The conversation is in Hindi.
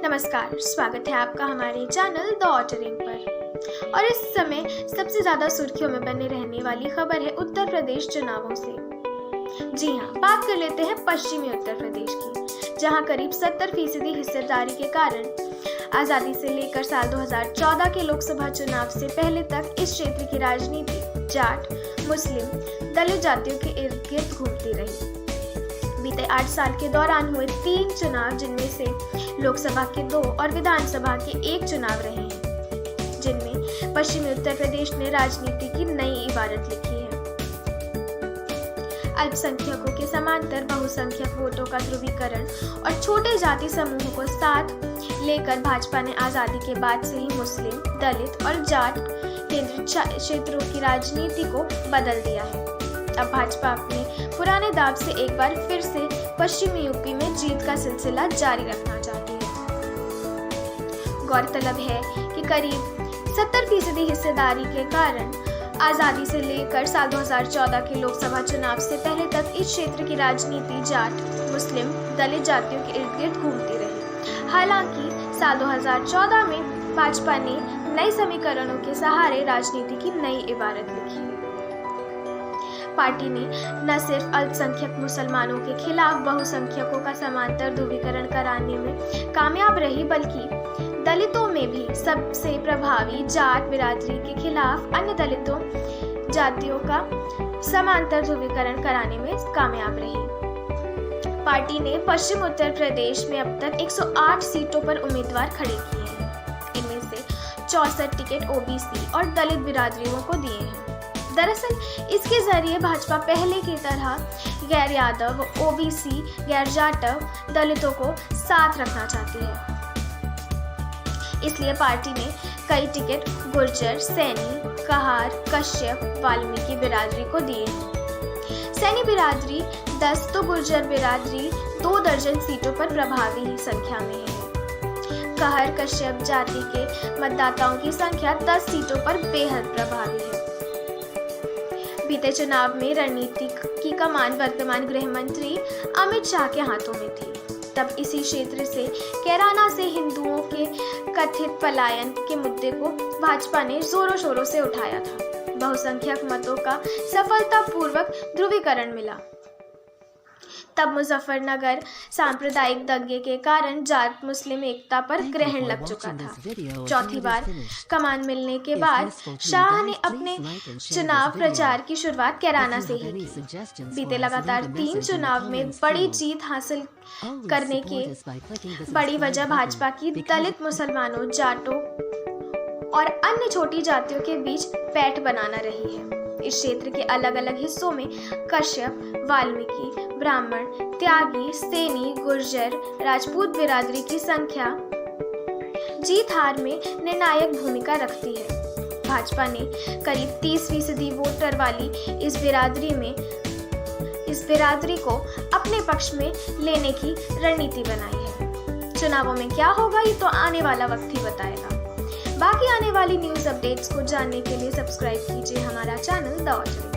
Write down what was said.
नमस्कार, स्वागत है आपका हमारे चैनल द ऑटरिंग पर। और इस समय सबसे ज़्यादा सुर्खियों में बने रहने वाली खबर है उत्तर प्रदेश चुनावों से। जी हाँ, बात कर लेते हैं पश्चिमी उत्तर प्रदेश की, जहां करीब 70% हिस्सेदारी के कारण आज़ादी से लेकर साल 2014 के लोकसभा चुनाव से पहले तक इस क्षेत्र की राजनीति जाट, मुस्लिम, दलित जातियों के इर्द गिर्द घूमती रही। बीते 8 साल के दौरान हुए 3 चुनाव, जिनमें से लोकसभा के 2 और विधानसभा के 1 चुनाव रहे हैं, जिनमें पश्चिमी उत्तर प्रदेश ने राजनीति की नई इबारत लिखी है। अल्पसंख्यकों के समांतर बहुसंख्यक वोटों का ध्रुवीकरण और छोटे जाति समूहों को साथ लेकर भाजपा ने आजादी के बाद से ही मुस्लिम, दलित और जाट केंद्रित क्षेत्रों की राजनीति को बदल दिया है। अब भाजपा अपने पुराने दाव से एक बार फिर से पश्चिमी यूपी में जीत का सिलसिला जारी रखना चाहती है। गौरतलब है कि करीब 70% हिस्सेदारी के कारण आजादी से लेकर साल 2014 के लोकसभा चुनाव से पहले तक इस क्षेत्र की राजनीति जाट, मुस्लिम, दलित जातियों के इर्द गिर्द घूमती रही। हालांकि साल 2014 में भाजपा ने नए समीकरणों के सहारे राजनीति की नई इबारत लिखी। पार्टी ने न सिर्फ अल्पसंख्यक मुसलमानों के खिलाफ बहुसंख्यकों का समांतर ध्रुवीकरण कराने में कामयाब रही, बल्कि दलितों में भी सबसे प्रभावी जाट बिरादरी के खिलाफ अन्य दलितों जातियों का समांतर ध्रुवीकरण कराने में कामयाब रही। पार्टी ने पश्चिम उत्तर प्रदेश में अब तक 108 सीटों पर उम्मीदवार खड़े किए हैं। इनमें से 64 टिकट ओबीसी और दलित बिरादरियों को दिए हैं। दरअसल इसके जरिए भाजपा पहले की तरह गैर यादव, ओबीसी, गैर जाटव दलितों को साथ रखना चाहती है। इसलिए पार्टी ने कई टिकट गुर्जर, सैनी, कहार, कश्यप, वाल्मीकि बिरादरी को दिए हैं। सैनी बिरादरी 10 तो गुर्जर बिरादरी 2 दर्जन सीटों पर प्रभावी संख्या में है। कहार कश्यप जाति के मतदाताओं की संख्या 10 सीटों पर बेहद प्रभावी है। बीते चुनाव में रणनीति की कमान वर्तमान गृह मंत्री अमित शाह के हाथों में थी। तब इसी क्षेत्र से कैराना से हिंदुओं के कथित पलायन के मुद्दे को भाजपा ने जोरों शोरों से उठाया था। बहुसंख्यक मतों का सफलतापूर्वक ध्रुवीकरण मिला। तब मुजफ्फरनगर सांप्रदायिक दंगे के कारण जाट मुस्लिम एकता पर ग्रहण लग चुका था। चौथी बार कमान मिलने के बाद शाह ने अपने चुनाव प्रचार की शुरुआत कैराना से ही की। बीते लगातार 3 चुनाव में बड़ी जीत हासिल करने की बड़ी वजह भाजपा की दलित, मुसलमानों, जाटों और अन्य छोटी जातियों के बीच पैठ बनाना रही है। इस क्षेत्र के अलग अलग हिस्सों में कश्यप, वाल्मीकि, ब्राह्मण, त्यागी, सैनी, गुर्जर, राजपूत बिरादरी की संख्या जीत हार में निर्णायक भूमिका रखती है। भाजपा ने करीब 30% वोटर वाली इस बिरादरी को अपने पक्ष में लेने की रणनीति बनाई है। चुनावों में क्या होगा ये तो आने वाला वक्त ही बताएगा। बाकी आने वाली न्यूज़ अपडेट्स को जानने के लिए सब्सक्राइब कीजिए हमारा चैनल द ऑटरिंग।